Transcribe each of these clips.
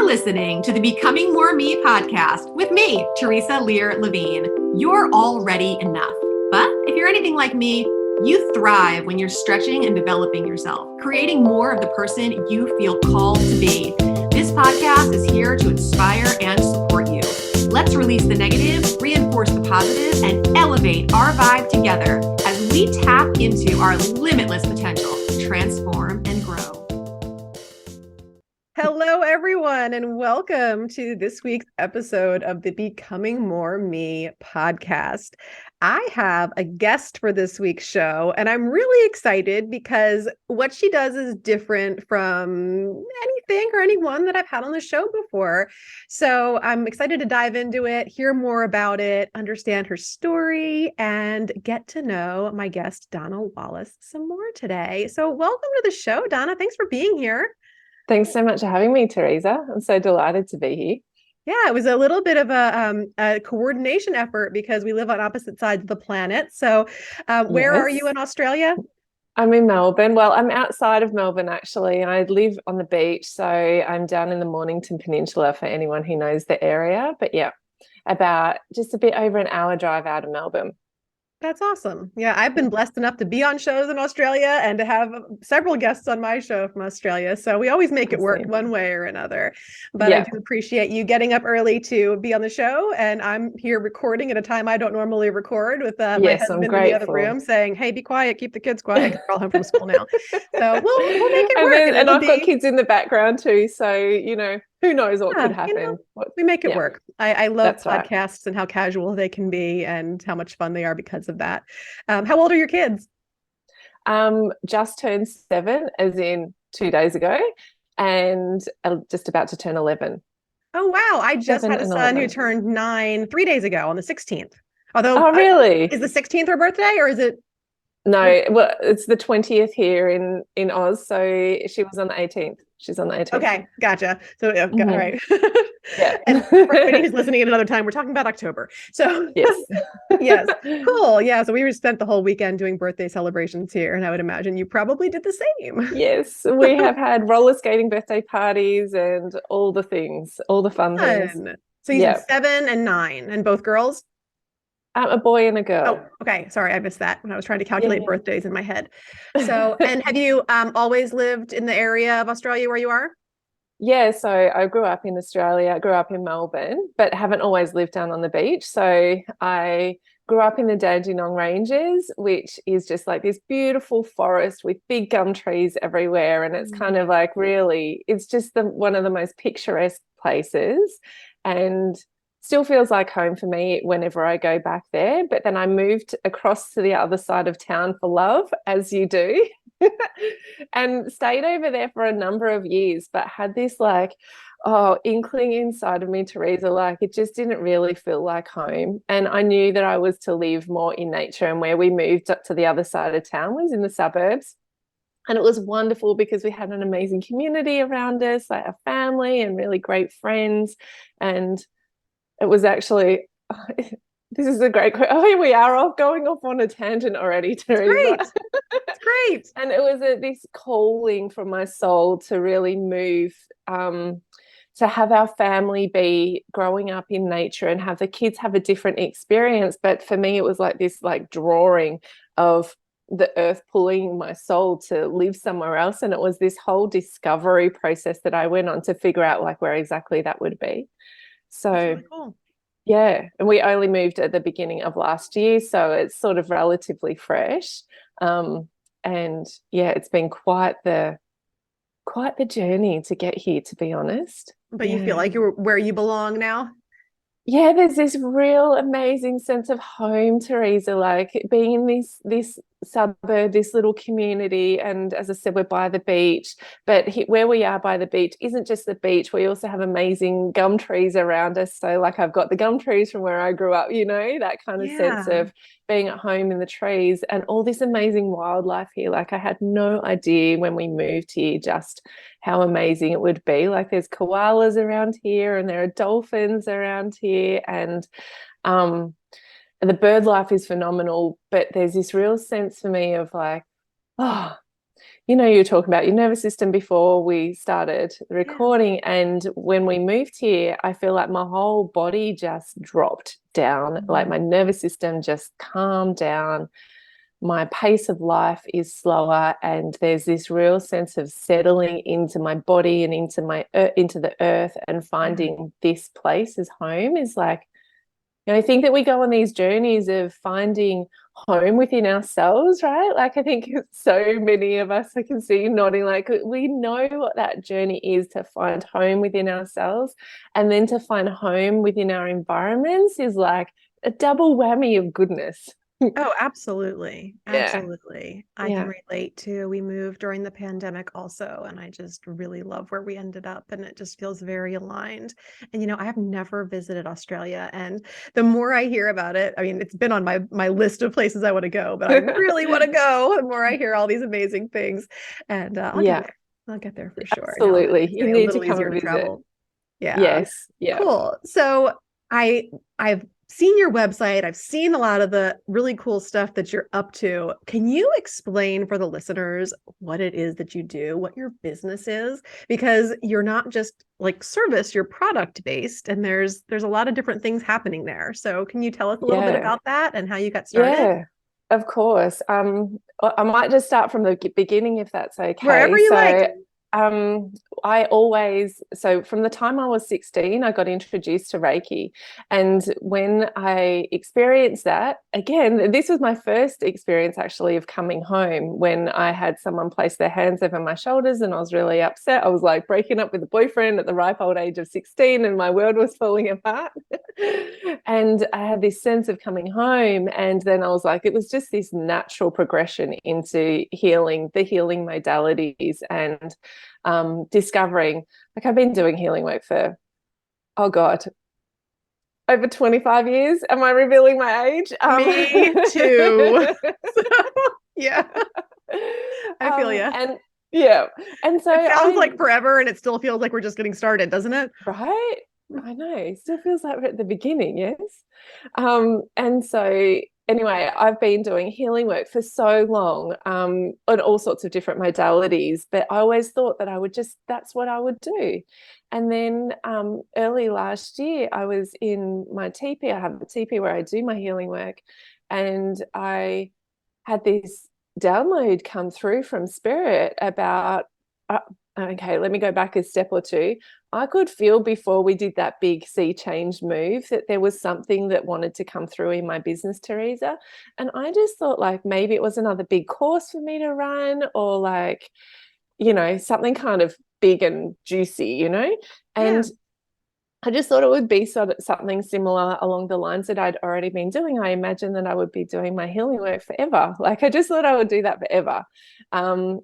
listening to the Becoming More Me podcast with me, Teresa Lear Levine. You're already enough. But if you're anything like me, you thrive when you're stretching and developing yourself, creating more of the person you feel called to be. This podcast is here to inspire and support you. Let's release the negative, reinforce the positive, and elevate our vibe together as we tap into our limitless potential to transform and grow. Hello, everyone, and welcome to this week's episode of the Becoming More Me podcast. I have a guest for this week's show, and I'm really excited because what she does is different from anything or anyone that I've had on the show before. So I'm excited to dive into it, hear more about it, understand her story, and get to know my guest, Donna Wallace, some more today. So welcome to the show, Donna. Thanks for being here. Thanks so much for having me, Teresa. I'm so delighted to be here. Yeah, it was a little bit of a coordination effort because we live on opposite sides of the planet. So where are you in Australia? I'm in Melbourne. Well, I'm outside of Melbourne, actually. I live on the beach. So I'm down in the Mornington Peninsula for anyone who knows the area. But yeah, about just a bit over an hour drive out of Melbourne. That's awesome. Yeah, I've been blessed enough to be on shows in Australia and to have several guests on my show from Australia. So we always make it work one way or another. But I do appreciate you getting up early to be on the show. And I'm here recording at a time I don't normally record with my husband in the other room saying, hey, be quiet, keep the kids quiet. They're all home from school now. So we'll make it work. And I've got kids in the background too. So, who knows what could happen. We make it work. I love podcasts and how casual they can be and how much fun they are because of that. How old are your kids? Just turned 7, as in 2 days ago, and just about to turn 11. Oh, wow. I just had a son who turned 9 3 days ago on the 16th. Although, oh, really? Is the 16th her birthday or is it? No, well, it's the 20th here in Oz. So she was on the 18th. She's on the 18th. Okay, gotcha. So, all right. Yeah. And for anybody who's listening at another time, we're talking about October. So yes. Yes. Cool. Yeah. So we spent the whole weekend doing birthday celebrations here. And I would imagine you probably did the same. Yes. We have had roller skating birthday parties and all the things, all the fun things. So you said 7 and 9 and both girls? A boy and a girl. Oh, okay. Sorry, I missed that when I was trying to calculate birthdays in my head. So, and have you always lived in the area of Australia where you are? Yeah, so I grew up in Australia, I grew up in Melbourne, but haven't always lived down on the beach. So I grew up in the Dandenong Ranges, which is just like this beautiful forest with big gum trees everywhere. And it's kind of like really, it's just one of the most picturesque places. And still feels like home for me whenever I go back there. But then I moved across to the other side of town for love, as you do, and stayed over there for a number of years, but had this inkling inside of me, Teresa, like it just didn't really feel like home. And I knew that I was to live more in nature, and where we moved up to the other side of town was in the suburbs. And it was wonderful because we had an amazing community around us, like a family and really great friends. And it was actually, this is a great question. Oh, here we are going off on a tangent already, Teresa. It's great. And it was this calling from my soul to really move, to have our family be growing up in nature and have the kids have a different experience. But for me, it was like this drawing of the earth pulling my soul to live somewhere else. And it was this whole discovery process that I went on to figure out where exactly that would be. So really cool. Yeah, and we only moved at the beginning of last year, so it's sort of relatively fresh. And yeah, it's been quite the journey to get here, to be honest. But you feel like you're where you belong now? Yeah, there's this real amazing sense of home, Teresa, like being in this suburb, this little community. And as I said, we're by the beach, but where we are by the beach isn't just the beach. We also have amazing gum trees around us. So I've got the gum trees from where I grew up, that kind of sense of being at home in the trees and all this amazing wildlife here. I had no idea when we moved here just how amazing it would be. There's koalas around here and there are dolphins around here, and the bird life is phenomenal. But there's this real sense for me of you were talking about your nervous system before we started the Yeah. recording. And when we moved here, I feel like my whole body just dropped down. Like Mhm. my nervous system just calmed down. My pace of life is slower, and there's this real sense of settling into my body and into the earth, and Yeah. finding this place as home is like, I think that we go on these journeys of finding home within ourselves, right? Like I think so many of us, I can see you nodding, like we know what that journey is, to find home within ourselves, and then to find home within our environments is like a double whammy of goodness. Oh, absolutely. Yeah. Absolutely. I can Yeah. relate to we moved during the pandemic also, and I just really love where we ended up, and it just feels very aligned. And I have never visited Australia, and the more I hear about it, I mean, it's been on my list of places I want to go, but I really want to go. The more I hear all these amazing things, and I'll get Yeah, there. I'll get there for sure. Now that absolutely. it's You getting a need to little come easier and to visit. travel. Yeah. Yes. Yeah. Cool. So I've seen your website. I've seen a lot of the really cool stuff that you're up to. Can you explain for the listeners what it is that you do, what your business is? Because you're not just like service, you're product based, and there's a lot of different things happening there. So can you tell us a little bit Yeah. about that and how you got started? Yeah, of course. I might just start from the beginning if that's Wherever okay. you like. Um, so from the time I was 16, I got introduced to Reiki. And when I experienced that, again, this was my first experience actually of coming home, when I had someone place their hands over my shoulders and I was really upset. I was like breaking up with a boyfriend at the ripe old age of 16, and my world was falling apart. And I had this sense of coming home. And then I was like, it was just this natural progression into healing, the healing modalities, and discovering, like I've been doing healing work for, oh God, over 25 years. Am I revealing my age? Me too. So, yeah, I feel you. And yeah. And so It sounds I, like forever, and it still feels like we're just getting started, doesn't it? right? I know. It still feels like we're at the beginning, yes. And so anyway, I've been doing healing work for so long, on all sorts of different modalities, but I always thought that that's what I would do. And then early last year, I was in my teepee. I have a teepee where I do my healing work, and I had this download come through from spirit about, uh, okay, let me go back a step or two. I could feel before we did that big sea change move that there was something that wanted to come through in my business, Teresa. And I just thought like maybe it was another big course for me to run, or like, something kind of big and juicy. Yeah. And I just thought it would be sort of something similar along the lines that I'd already been doing. I imagined that I would be doing my healing work forever. Like I just thought I would do that forever. Um,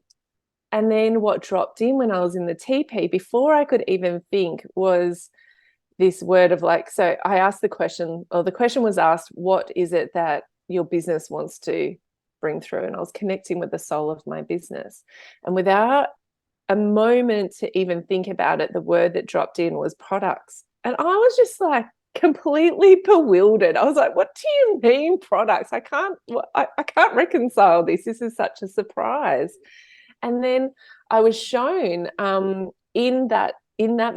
and then what dropped in when I was in the TP, before I could even think, was this word of like, so I asked the question, or the question was asked, what is it that your business wants to bring through? And I was connecting with the soul of my business. And without a moment to even think about it, the word that dropped in was products. And I was just like completely bewildered. I was like, what do you mean products? I can't reconcile this. This is such a surprise. And then I was shown in that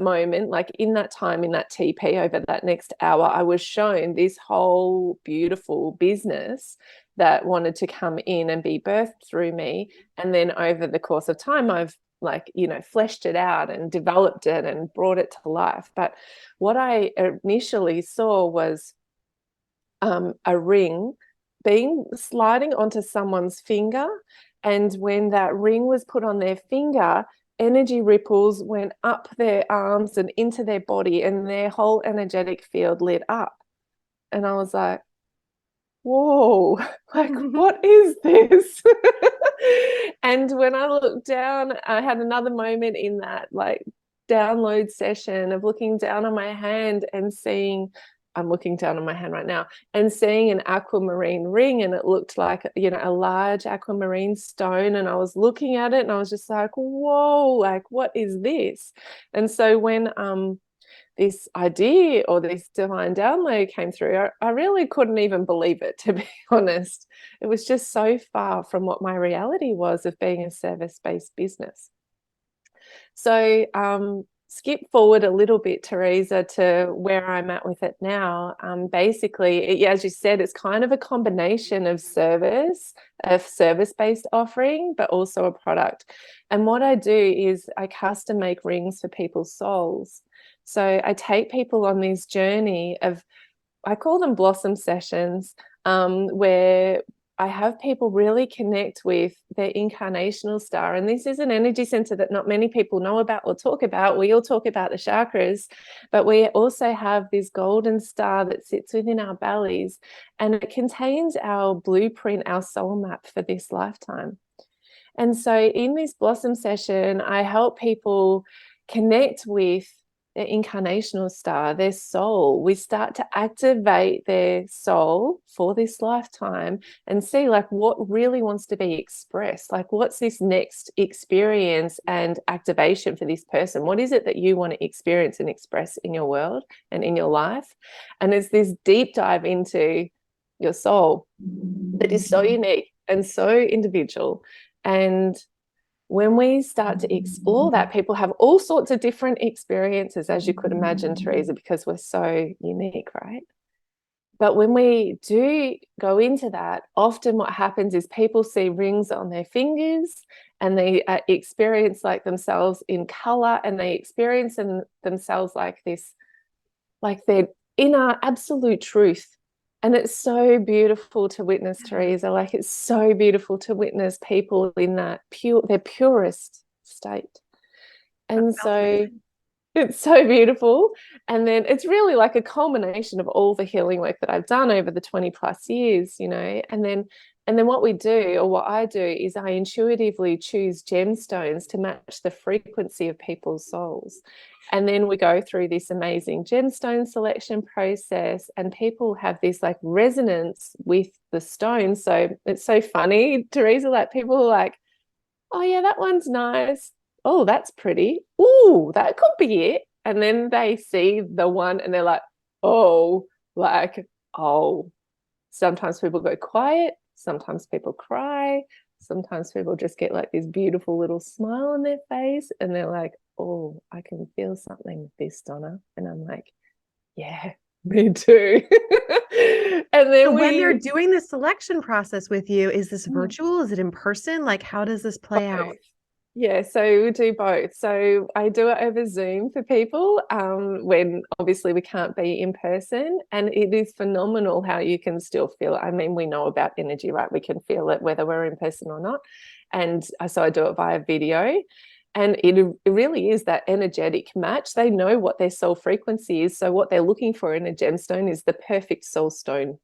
moment, like in that time, in that TP over that next hour, I was shown this whole beautiful business that wanted to come in and be birthed through me. And then over the course of time, I've like, fleshed it out and developed it and brought it to life. But what I initially saw was a ring being sliding onto someone's finger. And when that ring was put on their finger, energy ripples went up their arms and into their body, and their whole energetic field lit up. And I was like, whoa, like, what is this? And when I looked down, I had another moment in that like download session of looking down on my hand and seeing, I'm looking down on my hand right now, and seeing an aquamarine ring, and it looked like, a large aquamarine stone. And I was looking at it and I was just like, whoa, like, what is this? And so when this idea or this divine download came through, I really couldn't even believe it, to be honest. It was just so far from what my reality was of being a service-based business. So skip forward a little bit, Teresa, to where I'm at with it now. Basically, as you said, it's kind of a combination of service-based offering, but also a product. And what I do is I custom make rings for people's souls. So I take people on this journey of, I call them blossom sessions, where I have people really connect with their incarnational star. And this is an energy center that not many people know about or talk about. We all talk about the chakras, but we also have this golden star that sits within our bellies, and it contains our blueprint, our soul map for this lifetime. And so in this blossom session, I help people connect with their incarnational star, their soul. We start to activate their soul for this lifetime and see like what really wants to be expressed. Like, what's this next experience and activation for this person? What is it that you want to experience and express in your world and in your life? And it's this deep dive into your soul that is so unique and so individual. And when we start to explore that, people have all sorts of different experiences, as you could imagine, Teresa, because we're so unique, right? But when we do go into that, often what happens is people see rings on their fingers, and they experience like themselves in color, and they experience themselves like this, like their inner absolute truth. And it's so beautiful to witness, Teresa. Like, it's so beautiful to witness people in that their purest state. And so it's so beautiful. And then it's really like a culmination of all the healing work that I've done over the 20 plus years, you know. And then what we do, or what I do, is I intuitively choose gemstones to match the frequency of people's souls. And then we go through this amazing gemstone selection process, and people have this like resonance with the stone. So it's so funny, Teresa, like people are like, oh yeah, that one's nice. Oh, that's pretty. Ooh, that could be it. And then they see the one and they're like, oh, like, oh. Sometimes people go quiet. Sometimes people cry. Sometimes people just get like this beautiful little smile on their face, and they're like, oh, I can feel something with this, Donna. And I'm like, yeah, me too. And then so when they're doing the selection process with you, is this virtual? Is it in person? Like, how does this play out? Yeah, so we do both. So I do it over Zoom for people when obviously we can't be in person. And it is phenomenal how you can still feel it. I mean, we know about energy, right? We can feel it whether we're in person or not. And so I do it via video. And it really is that energetic match. They know what their soul frequency is. So what they're looking for in a gemstone is the perfect soul stone,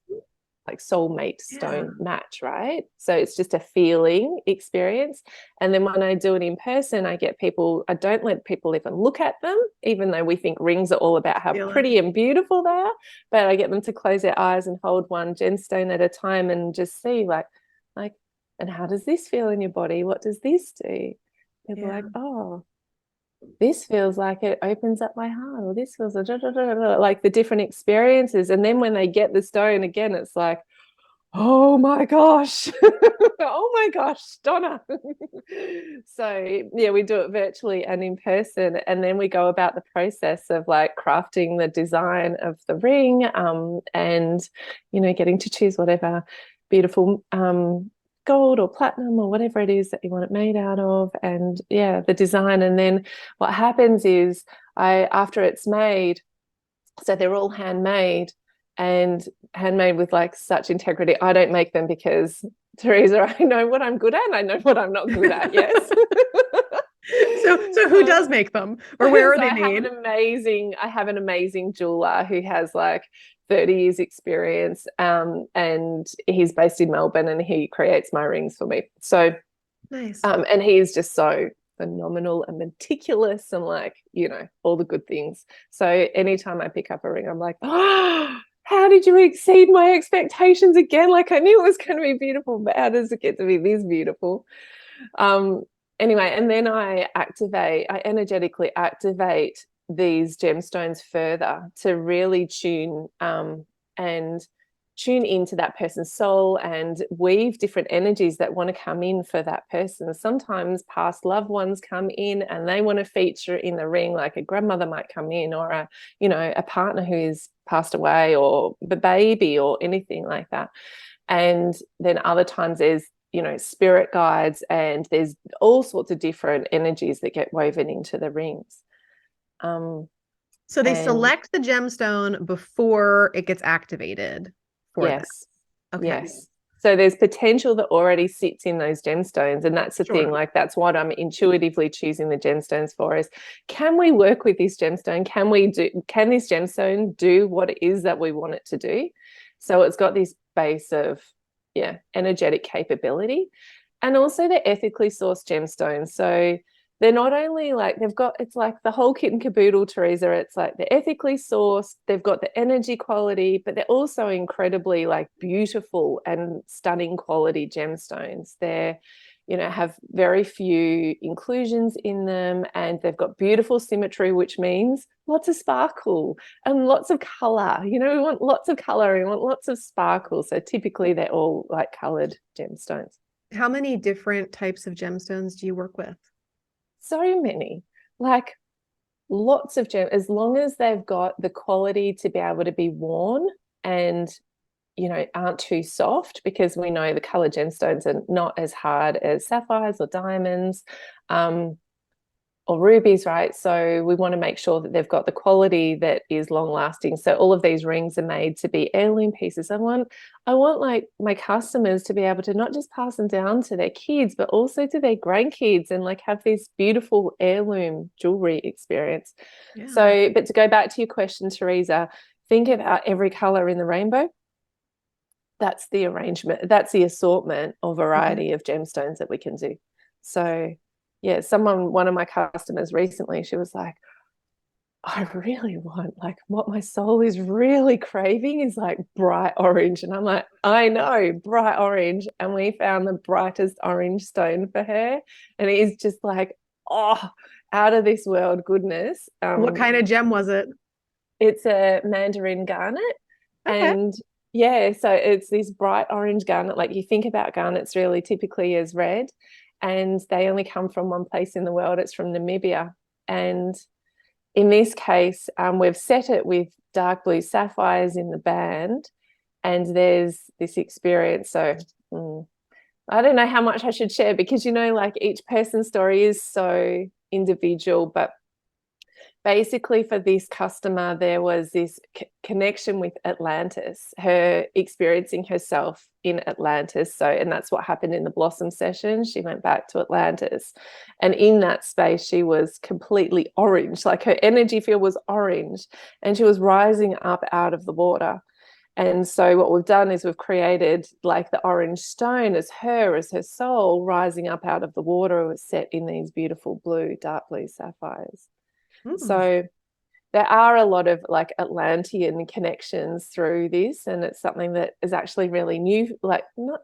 like soulmate stone match, right? So it's just a feeling experience. And then when I do it in person, I don't let people even look at them, even though we think rings are all about how pretty and beautiful they are. But I get them to close their eyes and hold one gemstone at a time and just see like, and how does this feel in your body? What does this do? People are like, oh, this feels like it opens up my heart, or this feels like the different experiences. And then when they get the stone again, it's like, oh my gosh, oh my gosh, Donna. So yeah, we do it virtually and in person, and then we go about the process of like crafting the design of the ring, and getting to choose whatever beautiful gold or platinum or whatever it is that you want it made out of, and yeah, the design. And then what happens is after it's made, so they're all handmade with like such integrity. I don't make them because, Teresa, I know what I'm good at and I know what I'm not good at. Yes. So who does make them, or where are they made? I have an amazing jeweler who has like 30 years experience, and he's based in Melbourne, and he creates my rings for me. So nice. And he's just so phenomenal and meticulous and like, all the good things. So anytime I pick up a ring, I'm like, oh, how did you exceed my expectations again? Like, I knew it was going to be beautiful, but how does it get to be this beautiful? Anyway, and then I energetically activate these gemstones further to really tune and tune into that person's soul and weave different energies that want to come in for that person. Sometimes past loved ones come in and they want to feature in the ring, like a grandmother might come in, or a partner who is passed away, or the baby, or anything like that. And then other times there's spirit guides, and there's all sorts of different energies that get woven into the rings. So they select the gemstone before it gets activated for them. Yes. Okay. Yes. So there's potential that already sits in those gemstones. And that's the thing, like that's what I'm intuitively choosing the gemstones for, is can we work with this gemstone? Can this gemstone do what it is that we want it to do? So it's got this base of, energetic capability, and also the ethically sourced gemstones. So they're not only like, it's like the whole kit and caboodle, Teresa. It's like they're ethically sourced, they've got the energy quality, but they're also incredibly like beautiful and stunning quality gemstones. They're, have very few inclusions in them, and they've got beautiful symmetry, which means lots of sparkle and lots of color. We want lots of color, we want lots of sparkle. So typically they're all like colored gemstones. How many different types of gemstones do you work with? So many, like lots of gems, as long as they've got the quality to be able to be worn and aren't too soft, because we know the colored gemstones are not as hard as sapphires or diamonds or rubies, right? So we want to make sure that they've got the quality that is long lasting. So all of these rings are made to be heirloom pieces. I want like my customers to be able to not just pass them down to their kids, but also to their grandkids, and like have this beautiful heirloom jewelry experience. Yeah. So, but to go back to your question, Teresa, think about every color in the rainbow. That's the arrangement, that's the assortment or variety of gemstones that we can do. So yeah, one of my customers recently, she was like, I really want, like, what my soul is really craving is like bright orange. And I'm like, I know, bright orange. And we found the brightest orange stone for her. And it is just like, out of this world goodness. What kind of gem was it? It's a mandarin garnet. Okay. And yeah, so it's this bright orange garnet. Like, you think about garnets really typically as red, and they only come from one place in the world. It's from Namibia. And in this case, we've set it with dark blue sapphires in the band, and there's this experience. So I don't know how much I should share, because, like, each person's story is so individual, but basically for this customer, there was this connection with Atlantis, her experiencing herself in Atlantis. So, and that's what happened in the Blossom session. She went back to Atlantis, and in that space, she was completely orange, like her energy field was orange, and she was rising up out of the water. And so what we've done is we've created like the orange stone as her soul rising up out of the water, was set in these beautiful dark blue sapphires. So there are a lot of like Atlantean connections through this, and it's something that is actually really new, like not,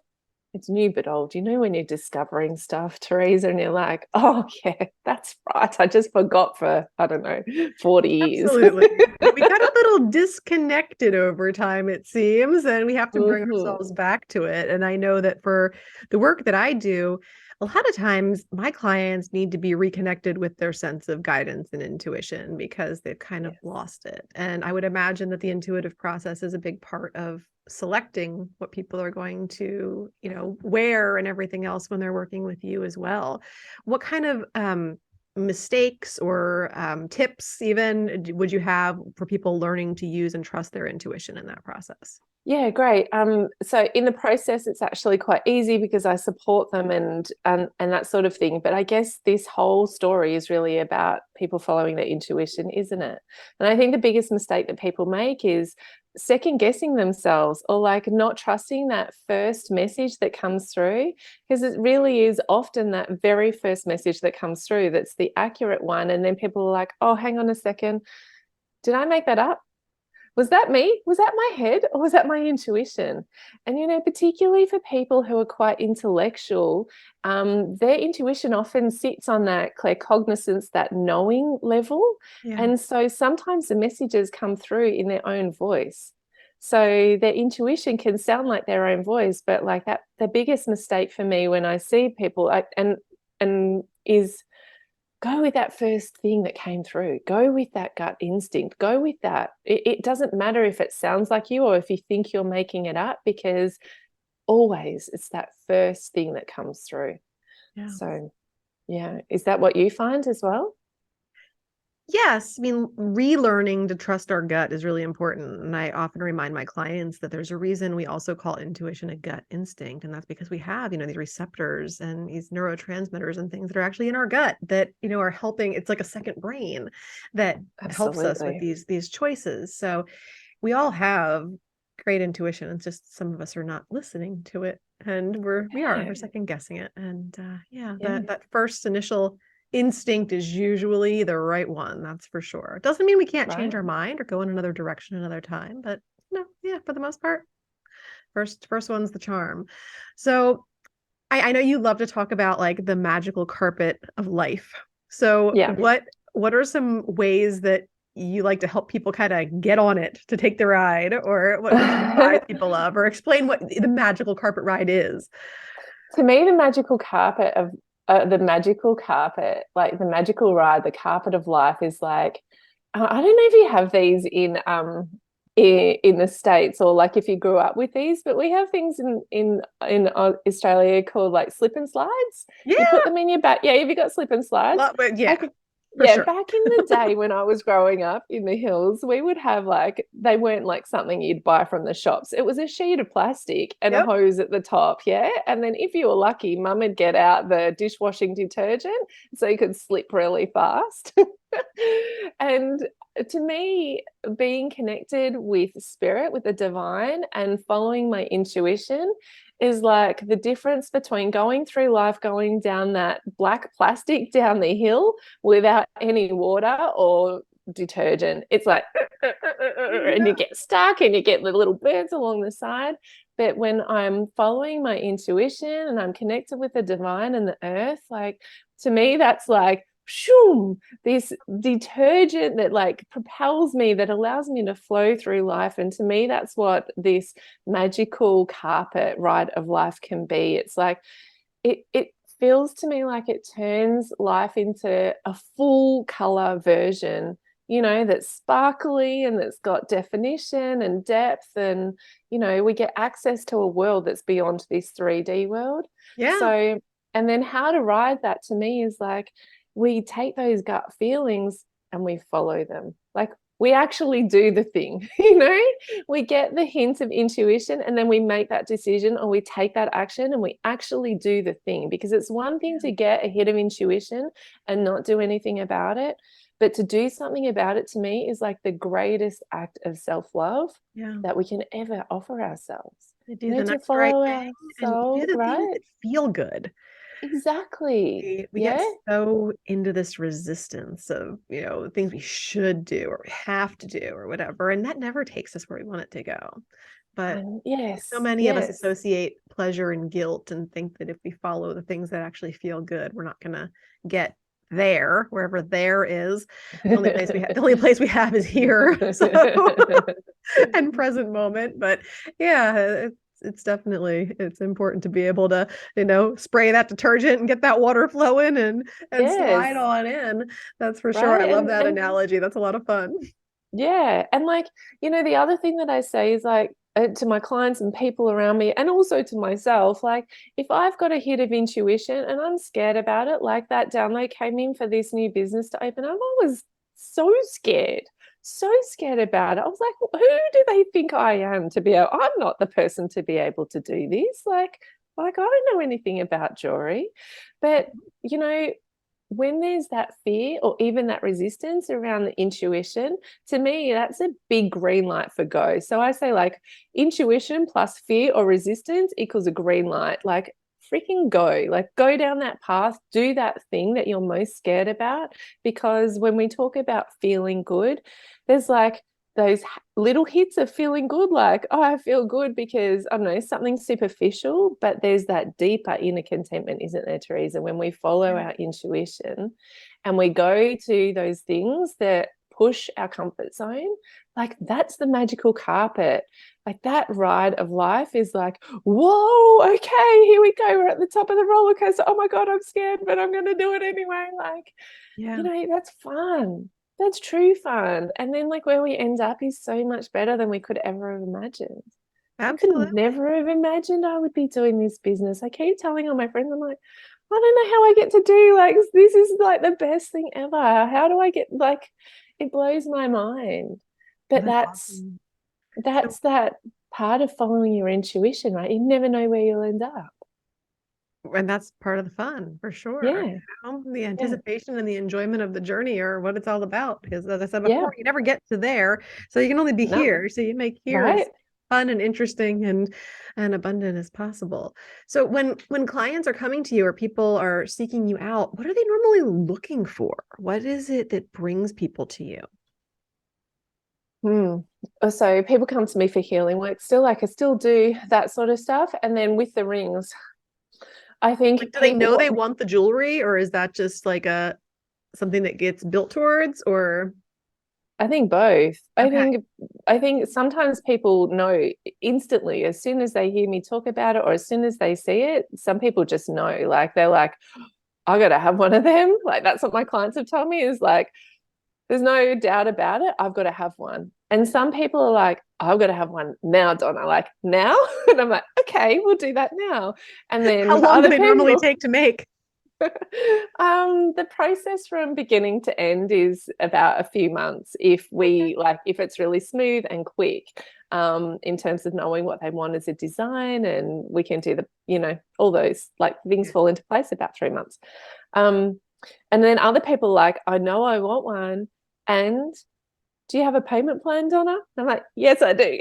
it's new but old. When you're discovering stuff, Teresa, and you're like, oh yeah, that's right, I just forgot for, I don't know, 40 years. Absolutely. We got a little disconnected over time, it seems, and we have to bring ourselves back to it. And I know that for the work that I do, a lot of times my clients need to be reconnected with their sense of guidance and intuition, because they've kind of lost it. And I would imagine that the intuitive process is a big part of selecting what people are going to, wear and everything else when they're working with you as well. What kind of mistakes or tips even would you have for people learning to use and trust their intuition in that process? Yeah, great. So in the process, it's actually quite easy because I support them and that sort of thing. But I guess this whole story is really about people following their intuition, isn't it? And I think the biggest mistake that people make is second guessing themselves, or like not trusting that first message that comes through, because it really is often that very first message that comes through that's the accurate one. And then people are like, oh, hang on a second, did I make that up? was that me? Was that my head or was that my intuition? And, particularly for people who are quite intellectual, their intuition often sits on that claircognizance, that knowing level. Yeah. And so sometimes the messages come through in their own voice. So their intuition can sound like their own voice, but like that, the biggest mistake for me when I see people and is go with that first thing that came through. Go with that gut instinct. Go with that. It doesn't matter if it sounds like you or if you think you're making it up, because always it's that first thing that comes through. Yeah. So, yeah. Is that what you find as well? Yes, I mean, relearning to trust our gut is really important. And I often remind my clients that there's a reason we also call intuition a gut instinct. And that's because we have, these receptors and these neurotransmitters and things that are actually in our gut that, are helping. It's like a second brain that helps us with Absolutely. these choices. So we all have great intuition. It's just some of us are not listening to it. And we're Yeah. second guessing it. And yeah, Yeah. that first initial instinct is usually the right one, that's for sure. It doesn't mean we can't change Right. our mind or go in another direction another time, but no, yeah, for the most part, first one's the charm. So I know you love to talk about like the magical carpet of life. So Yeah. what are some ways that you like to help people kind of get on it to take the ride, or what would you advise people of, or explain what the magical carpet ride is? To me, the magical carpet, like the magical ride, the carpet of life is like, I don't know if you have these in the States, or like if you grew up with these, but we have things in Australia called like slip and slides. You put Yeah, them in your back. Yeah, have you got slip and slides? but yeah, Like, for yeah, sure. back in the day when I was growing up in the hills, we would have like, they weren't like something you'd buy from the shops. It was a sheet of plastic and a Yep. hose at the top. Yeah. And then if you were lucky, mum would get out the dishwashing detergent so you could slip really fast. And to me, being connected with spirit, with the divine, and following my intuition is like the difference between going through life, going down that black plastic down the hill without any water or detergent. It's like, and you get stuck and you get the little birds along the side. But when I'm following my intuition and I'm connected with the divine and the earth, like to me, that's like, shoom, this detergent that like propels me, that allows me to flow through life. And to me, that's what this magical carpet ride of life can be. It's like it feels to me like it turns life into a full color version, that's sparkly and that's got definition and depth. And, we get access to a world that's beyond this 3D world. Yeah. So, and then how to ride that to me is like, we take those gut feelings and we follow them. Like we actually do the thing, we get the hint of intuition and then we make that decision or we take that action and we actually do the thing. Because it's one thing to get a hit of intuition and not do anything about it. But to do something about it to me is like the greatest act of self-love Yeah. that we can ever offer ourselves. You do the To next right follow thing our and you do soul, the things right? that feel good. Exactly. We get Yeah. so into this resistance of, things we should do or we have to do or whatever, and that never takes us where we want it to go. But so Yes, many of us yes. associate pleasure and guilt and think that if we follow the things that actually feel good, we're not going to get there, wherever there is. The only place we have is here. So and present moment. But yeah, it's definitely it's important to be able to, spray that detergent and get that water flowing and slide Yes, on in. That's for sure. I right. love that And analogy. That's a lot of fun. yeah, and like, the other thing that I say is like to my clients and people around me, and also to myself, like if I've got a hit of intuition and I'm scared about it, like that download came in for this new business to open up, I was so scared about it. I was like, who do they think I am to be able, I'm not the person to be able to do this. Like I don't know anything about jewelry. But, you know, when there's that fear or even that resistance around the intuition, to me, that's a big green light for go. So I say, like, intuition plus fear or resistance equals a green light. Like, freaking go. Like, go down that path, do that thing that you're most scared about. Because when we talk about feeling good, there's like those little hits of feeling good, like, oh, I feel good because, I don't know, something superficial, but there's that deeper inner contentment, isn't there, Teresa, when we follow Yeah. our intuition and we go to those things that push our comfort zone, like that's the magical carpet. Like that ride of life is like, whoa, okay, here we go. We're at the top of the roller coaster. Oh my God, I'm scared, but I'm going to do it anyway. Like, Yeah. that's fun. That's true fun. And then like where we end up is so much better than we could ever have imagined. I could Absolutely. never have imagined I would be doing this business. I keep telling all my friends, I'm like, I don't know how I get to do like this is like the best thing ever. How do I get like it blows my mind. But That's that's awesome. So, that's that part of following your intuition, right? You never know where you'll end up. and that's part of the fun for sure. Yeah. The Yeah. anticipation and the enjoyment of the journey are what it's all about. Because as I said Yeah. before, you never get to there, so you can only be No. here. So you make here as Right. fun and interesting and abundant as possible. So when clients are coming to you or people are seeking you out, what are they normally looking for? What is it that brings people to you? Hmm. So people come to me for healing work still, like I still do that sort of stuff. And then with the rings, I Like, think do they people, know they want the jewelry, or is that just like a something that gets built towards, or I think both. okay. I think sometimes people know instantly as soon as they hear me talk about it or as soon as they see it. Some people just know, like they're like, I gotta have one of them. Like that's what my clients have told me is like, there's no doubt about it. I've got to have one. And some people are like, I've got to have one now, Donna, like now. And I'm like, okay, we'll do that now. And How then for long do other they normally people, take to make? the process from beginning to end is about a few months if it's really smooth and quick, in terms of knowing what they want as a design, and we can do all those like things fall into place about 3 months. Um, and then other people like, I know I want one, and do you have a payment plan, Donna? And I'm like, yes, I do.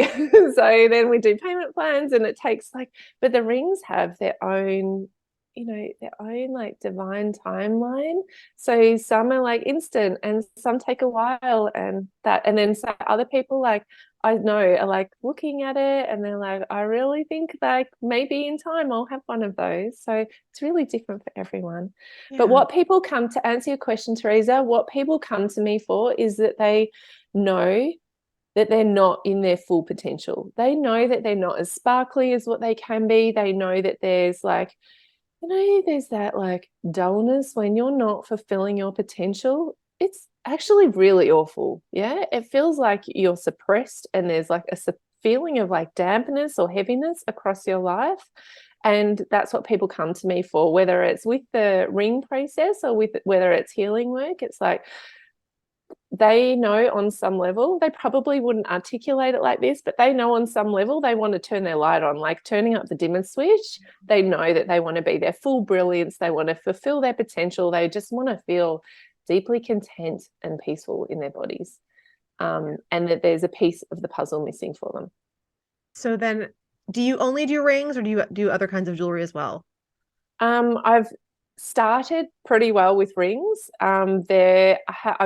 So then we do payment plans and it takes like, but the rings have their own like divine timeline. So some are like instant and some take a while and then some other people like I know are like looking at it and they're like, I really think like maybe in time I'll have one of those. So it's really different for everyone. But Yeah. what people come to answer your question, Teresa, what people come to me for is that they know that they're not in their full potential. They know that they're not as sparkly as what they can be. They know that there's that like dullness when you're not fulfilling your potential. It's actually really awful. Yeah. It feels like you're suppressed and there's like a feeling of like dampness or heaviness across your life. And that's what people come to me for, whether it's with the ring process or with whether it's healing work. It's like, they know on some level, they probably wouldn't articulate it like this, but they know on some level they want to turn their light on, like turning up the dimmer switch. They know that they want to be their full brilliance. They want to fulfill their potential. They just want to feel deeply content and peaceful in their bodies. And that there's a piece of the puzzle missing for them. So then, do you only do rings or do you do other kinds of jewelry as well? I've started pretty well with rings. I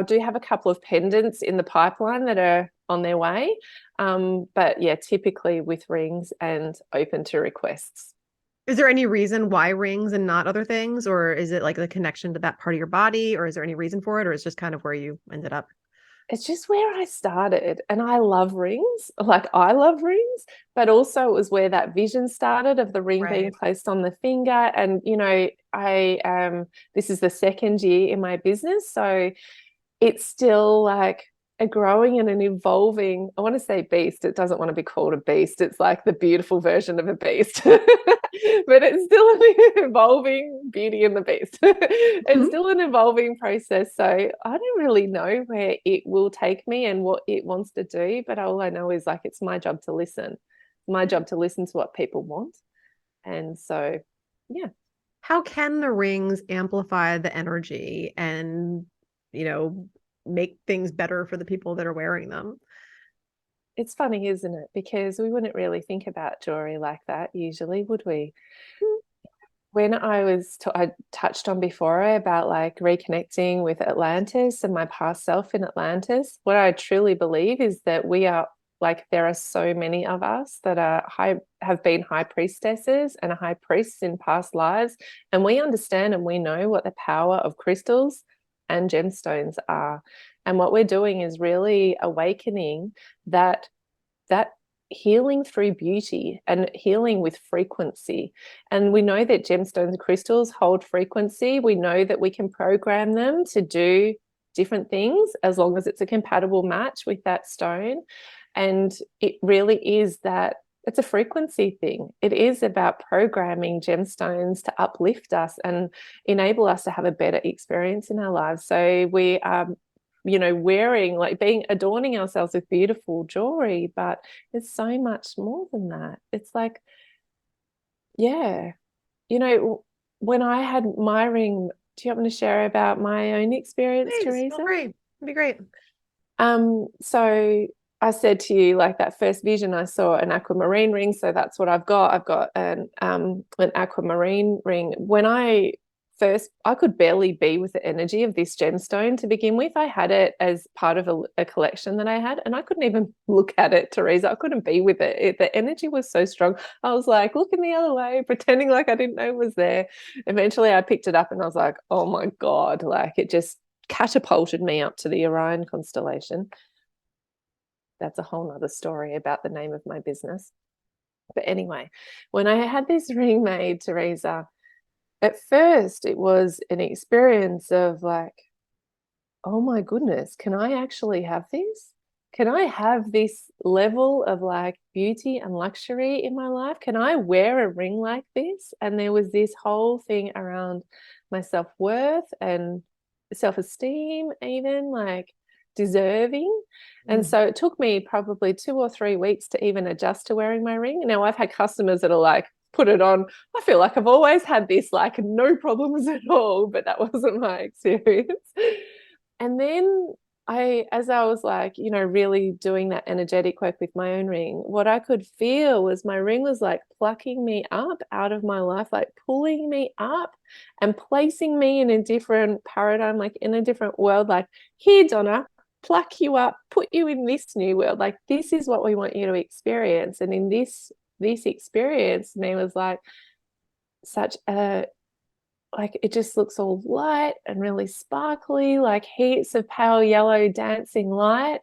do have a couple of pendants in the pipeline that are on their way. But yeah, typically with rings and open to requests. Is there any reason why rings and not other things? Or is it like the connection to that part of your body? Or is there any reason for it? Or is it just kind of where you ended up? It's just where I started, and I love rings. Like I love rings, but also it was where that vision started of the ring being Right. placed on the finger. And I this is the second year in my business, so it's still like a growing and an evolving, I want to say beast. It doesn't want to be called a beast. It's like the beautiful version of a beast. But it's still an evolving Beauty and the Beast. It's Mhm. still an evolving process. So I don't really know where it will take me and what it wants to do. But all I know is like it's my job to listen. My job to listen to what people want. And so, yeah. How can the rings amplify the energy and, you know, make things better for the people that are wearing them? It's funny, isn't it? Because we wouldn't really think about jewelry like that usually, would we? when I touched on before about like reconnecting with Atlantis and my past self in Atlantis, what I truly believe is that we are like, there are so many of us that have been high priestesses and high priests in past lives, and we understand and we know what the power of crystals and gemstones are. And what we're doing is really awakening that healing through beauty and healing with frequency. And we know that gemstones and crystals hold frequency. We know that we can program them to do different things as long as it's a compatible match with that stone. And it really is that it's a frequency thing. It is about programming gemstones to uplift us and enable us to have a better experience in our lives. So we are, wearing, like, adorning ourselves with beautiful jewelry, but it's so much more than that. It's like, yeah, when I had my ring, do you want me to share about my own experience, Please, Teresa? feel free. It'd be great. So I said to you, like, that first vision, I saw an aquamarine ring. So that's what I've got. I've got an aquamarine ring. When I could barely be with the energy of this gemstone to begin with. I had it as part of a collection that I had, and I couldn't even look at it, Teresa. I couldn't be with it. The energy was so strong. I was like looking the other way, pretending like I didn't know it was there. Eventually I picked it up and I was like, oh my God, like it just catapulted me up to the Orion constellation. That's a whole nother story about the name of my business. But anyway, when I had this ring made, Teresa, at first it was an experience of like, oh my goodness, can I actually have this? Can I have this level of like beauty and luxury in my life? Can I wear a ring like this? And there was this whole thing around my self-worth and self-esteem, even like deserving. And so it took me probably 2 or 3 weeks to even adjust to wearing my ring. Now I've had customers that are like, put it on. I feel like I've always had this, like, no problems at all, but that wasn't my experience. And then as I was like, really doing that energetic work with my own ring, what I could feel was my ring was like plucking me up out of my life, like pulling me up and placing me in a different paradigm, like in a different world, like, here, Donna, pluck you up, put you in this new world. Like, this is what we want you to experience. And in this experience, me was like such a, like, it just looks all light and really sparkly, like heaps of pale yellow dancing light.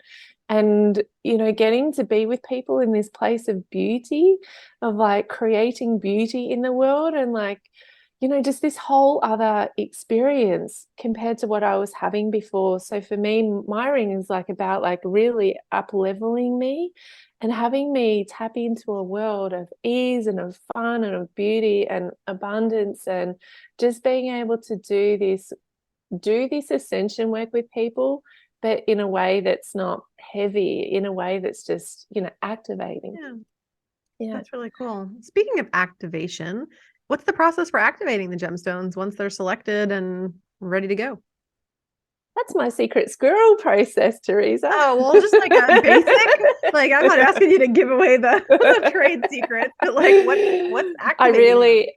And getting to be with people in this place of beauty, of like creating beauty in the world, and like, just this whole other experience compared to what I was having before. So for me, my ring is like about like really up leveling me and having me tap into a world of ease and of fun and of beauty and abundance, and just being able to do this ascension work with people, but in a way that's not heavy, in a way that's just, activating. Yeah. That's really cool. Speaking of activation, what's the process for activating the gemstones once they're selected and ready to go? That's my secret squirrel process, Teresa. Oh, well, just like a basic, like, I'm not asking you to give away the trade secrets, but like what's activating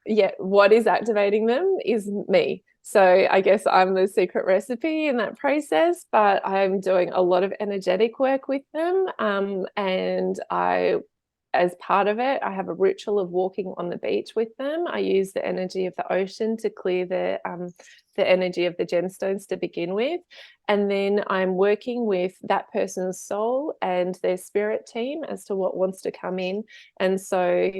them? What is activating them is me. So I guess I'm the secret recipe in that process, but I'm doing a lot of energetic work with them. And as part of it, I have a ritual of walking on the beach with them. I use the energy of the ocean to clear the energy of the gemstones to begin with. And then I'm working with that person's soul and their spirit team as to what wants to come in. And so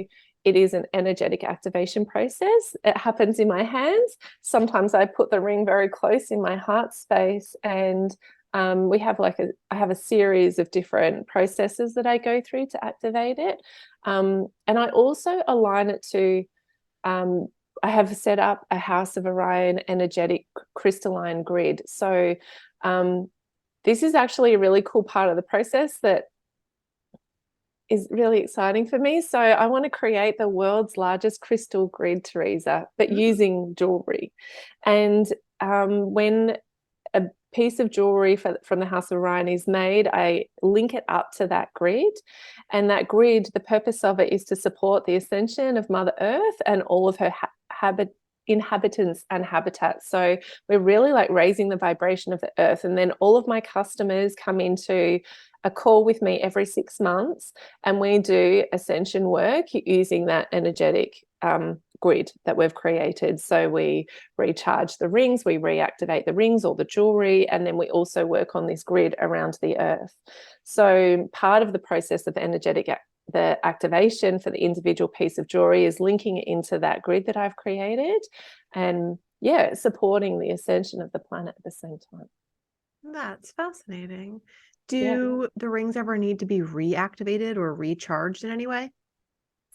it is an energetic activation process. It happens in my hands. Sometimes I put the ring very close in my heart space, and I have a series of different processes that I go through to activate it. And I also align it to, I have set up a House of Orion energetic crystalline grid. So this is actually a really cool part of the process that is really exciting for me. So I want to create the world's largest crystal grid, Teresa, but using jewelry. And when piece of jewelry from the House of Orion is made, I link it up to that grid. And that grid, the purpose of it is to support the ascension of Mother Earth and all of her inhabitants and habitats. So we're really like raising the vibration of the earth. And then all of my customers come into a call with me every 6 months, and we do ascension work using that energetic grid that we've created. So we recharge the rings, we reactivate the rings or the jewelry, and then we also work on this grid around the earth. So part of the process of the activation for the individual piece of jewelry is linking it into that grid that I've created, and supporting the ascension of the planet at the same time. That's fascinating. Do the rings ever need to be reactivated or recharged in any way?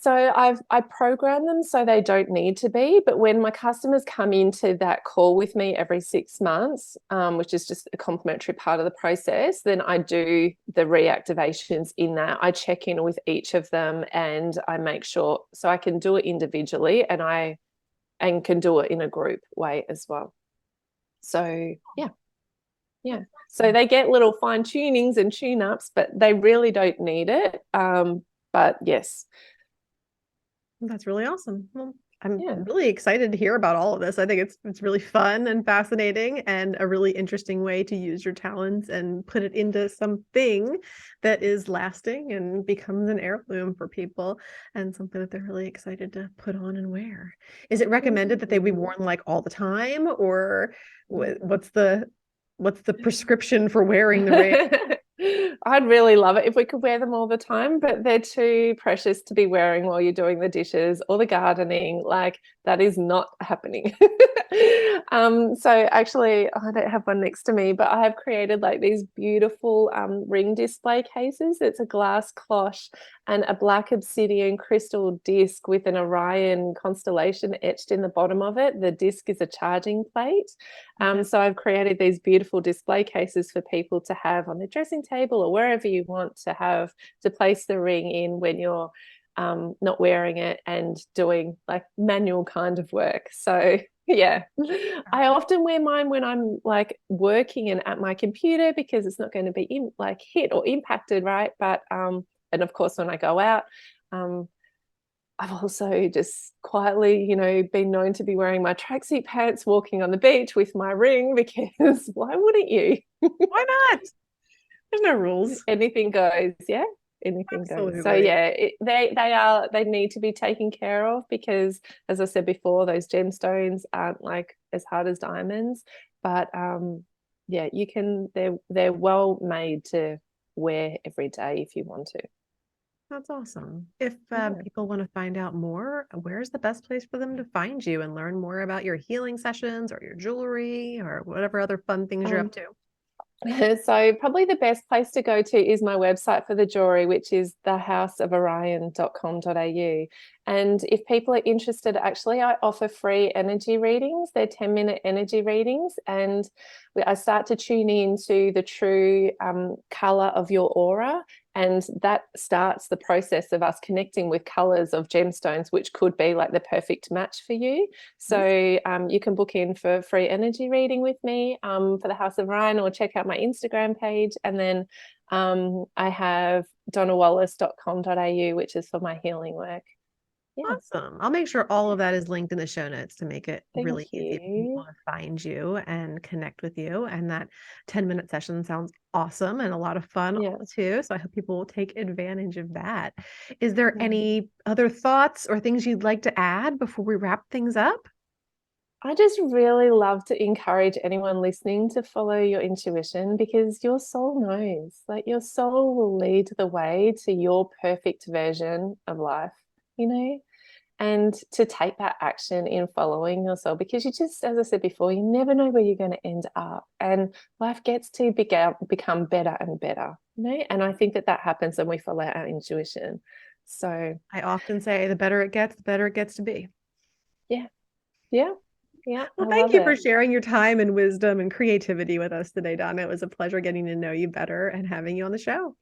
So I program them so they don't need to be, but when my customers come into that call with me every 6 months, which is just a complimentary part of the process, then I do the reactivations in that. I check in with each of them and I make sure, so I can do it individually and can do it in a group way as well. So yeah. So they get little fine tunings and tune ups, but they really don't need it. But yes. That's really awesome. Well, I'm really excited to hear about all of this. I think it's really fun and fascinating and a really interesting way to use your talents and put it into something that is lasting and becomes an heirloom for people and something that they're really excited to put on and wear. Is it recommended that they be worn like all the time, or what's the prescription for wearing the ring? I'd really love it if we could wear them all the time, but they're too precious to be wearing while you're doing the dishes or the gardening. Like, that is not happening. So actually, I don't have one next to me, but I have created like these beautiful ring display cases. It's a glass cloche and a black obsidian crystal disc with an Orion constellation etched in the bottom of it. The disc is a charging plate. So I've created these beautiful display cases for people to have on their dressing table or wherever you want to have to place the ring in when you're not wearing it and doing like manual kind of work. So yeah, I often wear mine when I'm like working and at my computer because it's not going to be like hit or impacted, right? But and of course when I go out, I've also just quietly, been known to be wearing my tracksuit pants, walking on the beach with my ring, because why wouldn't you? Why not? There's no rules. Anything goes, yeah. Anything Absolutely. goes. So yeah, they need to be taken care of because, as I said before, those gemstones aren't like as hard as diamonds, but you can. They're well made to wear every day if you want to. That's awesome. If people want to find out more, where's the best place for them to find you and learn more about your healing sessions or your jewelry or whatever other fun things you're up to? So probably the best place to go to is my website for the jewelry, which is thehouseoforion.com.au. And if people are interested, actually, I offer free energy readings. They're 10-minute energy readings. And I start to tune into the true color of your aura. And that starts the process of us connecting with colors of gemstones, which could be like the perfect match for you. So you can book in for free energy reading with me for the House of Orion, or check out my Instagram page. And then I have donnawallace.com.au, which is for my healing work. Yeah. Awesome. I'll make sure all of that is linked in the show notes to make it really easy for people you. to find you and connect with you. And that 10-minute session sounds awesome and a lot of fun too. So I hope people will take advantage of that. Is there any other thoughts or things you'd like to add before we wrap things up? I just really love to encourage anyone listening to follow your intuition, because your soul knows, like your soul will lead the way to your perfect version of life, and to take that action in following your soul, because you just, as I said before, you never know where you're going to end up, and life gets to become better and better, and I think that happens when we follow our intuition. So I often say the better it gets, the better it gets to be. Yeah. Well, thank you for sharing your time and wisdom and creativity with us today, Donna. It was a pleasure getting to know you better and having you on the show.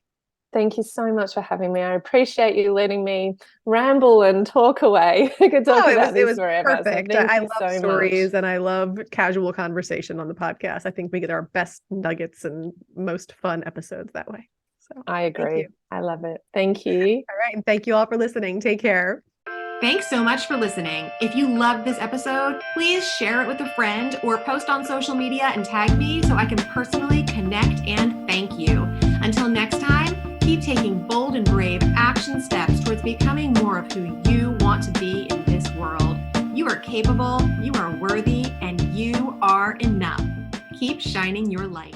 Thank you so much for having me. I appreciate you letting me ramble and talk away. I could talk Oh, about it this was forever. So perfect. thank I you love so much. stories and I love casual conversation on the podcast. I think we get our best nuggets and most fun episodes that way. So I thank you. agree. I love it. Thank you. All right. And thank you all for listening. Take care. Thanks so much for listening. If you loved this episode, please share it with a friend or post on social media and tag me so I can personally connect and thank you. Until next time, keep taking bold and brave action steps towards becoming more of who you want to be in this world. You are capable, you are worthy, and you are enough. Keep shining your light.